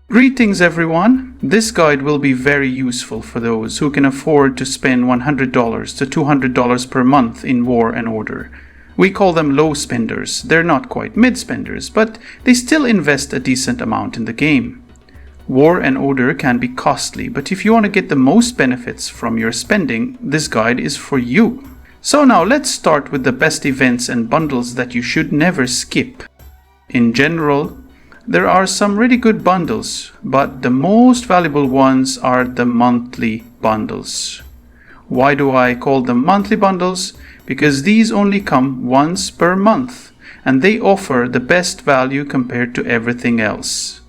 Greetings everyone! This guide will be very useful for those who can afford to spend $100 to $200 per month in War and Order. We call them low spenders. They're not quite mid spenders, but they still invest a decent amount in the game. War and Order can be costly, but if you want to get the most benefits from your spending, this guide is for you. So now let's start with the best events and bundles that you should never skip. In general, there are some really good bundles, but the most valuable ones are the monthly bundles. Why do I call them monthly bundles? Because these only come once per month, and they offer the best value compared to everything else.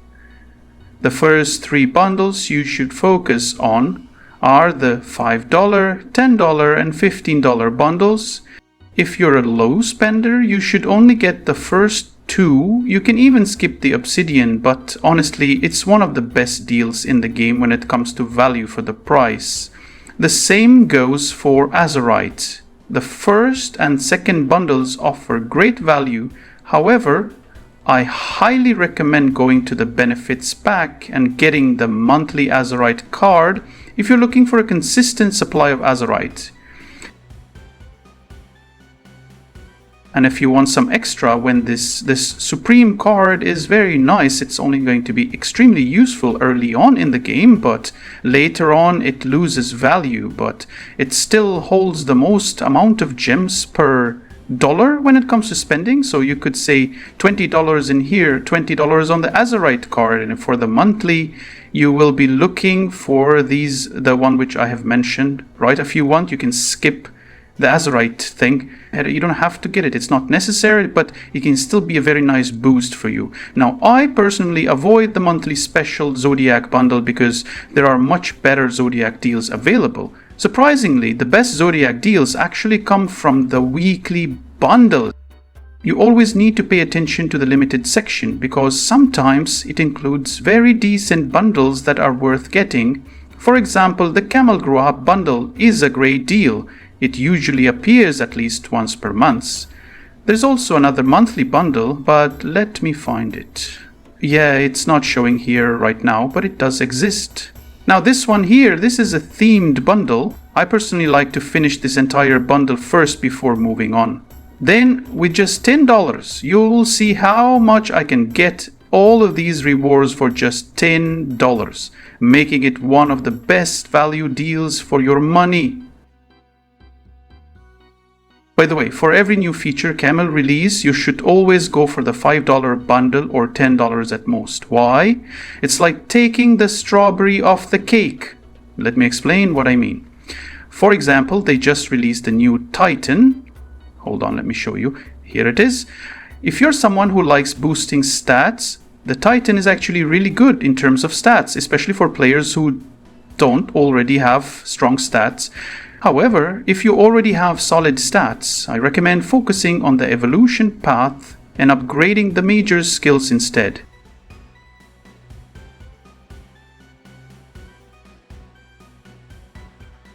The first three bundles you should focus on are the $5, $10, and $15 bundles. If you're a low spender, you should only get the first two. You can even skip the Obsidian, but honestly, it's one of the best deals in the game when it comes to value for the price. The same goes for Azerite. The first and second bundles offer great value. However, I highly recommend going to the benefits pack and getting the monthly Azerite card if you're looking for a consistent supply of Azerite. And if you want some extra, when this Supreme card is very nice, it's only going to be extremely useful early on in the game, but later on it loses value, but it still holds the most amount of gems per dollar when it comes to spending. So you could say $20 in here, $20 on the Azerite card, and for the monthly you will be looking for the one which I have mentioned, right? If you want, you can skip the Azerite thing. You don't have to get it, it's not necessary, but it can still be a very nice boost for you. Now, I personally avoid the monthly special Zodiac bundle because there are much better Zodiac deals available. Surprisingly, the best Zodiac deals actually come from the weekly bundle. You always need to pay attention to the limited section because sometimes it includes very decent bundles that are worth getting. For example, the Camel Grua bundle is a great deal. It usually appears at least once per month. There's also another monthly bundle, but let me find it. Yeah, it's not showing here right now, but it does exist. Now this one here, this is a themed bundle. I personally like to finish this entire bundle first before moving on. Then with just $10, you'll see how much I can get all of these rewards for just $10, making it one of the best value deals for your money. By the way, for every new feature Camel release, you should always go for the $5 bundle or $10 at most. Why? It's like taking the strawberry off the cake. Let me explain what I mean. For example, they just released a new Titan. Hold on, let me show you. Here it is. If you're someone who likes boosting stats, the Titan is actually really good in terms of stats, especially for players who don't already have strong stats. However, if you already have solid stats, I recommend focusing on the evolution path and upgrading the major skills instead.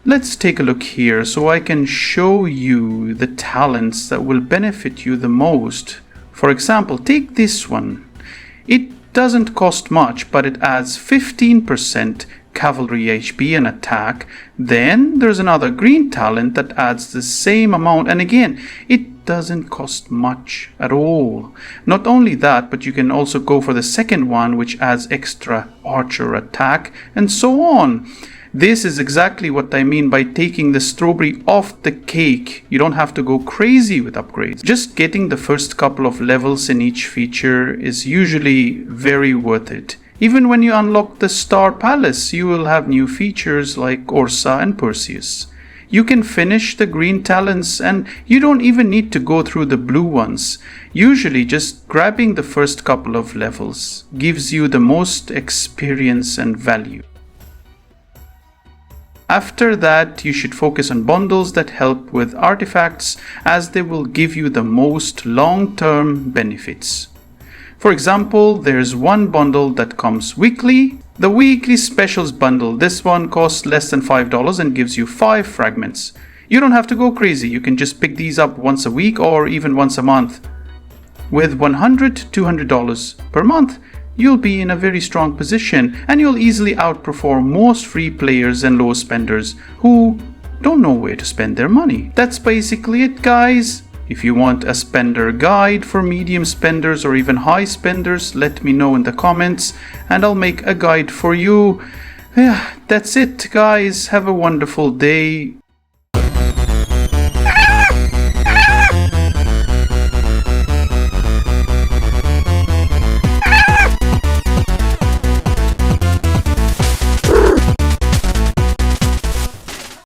Let's take a look here so I can show you the talents that will benefit you the most. For example, take this one. It doesn't cost much, but it adds 15% cavalry HP and attack. Then there's another green talent that adds the same amount, and again, it doesn't cost much at all. Not only that, but you can also go for the second one, which adds extra archer attack, and so on. This is exactly what I mean by taking the strawberry off the cake. You don't have to go crazy with upgrades. Just getting the first couple of levels in each feature is usually very worth it. Even when you unlock the Star Palace, you will have new features like Ursa and Perseus. You can finish the green talents and you don't even need to go through the blue ones. Usually just grabbing the first couple of levels gives you the most experience and value. After that, you should focus on bundles that help with artifacts as they will give you the most long-term benefits. For example, there's one bundle that comes weekly, the weekly specials bundle. This one costs less than $5 and gives you 5 fragments. You don't have to go crazy, you can just pick these up once a week or even once a month. With $100 to $200 per month, you'll be in a very strong position and you'll easily outperform most free players and low spenders who don't know where to spend their money. That's basically it, guys. If you want a spender guide for medium spenders or even high spenders, let me know in the comments and I'll make a guide for you. Yeah, that's it, guys. Have a wonderful day.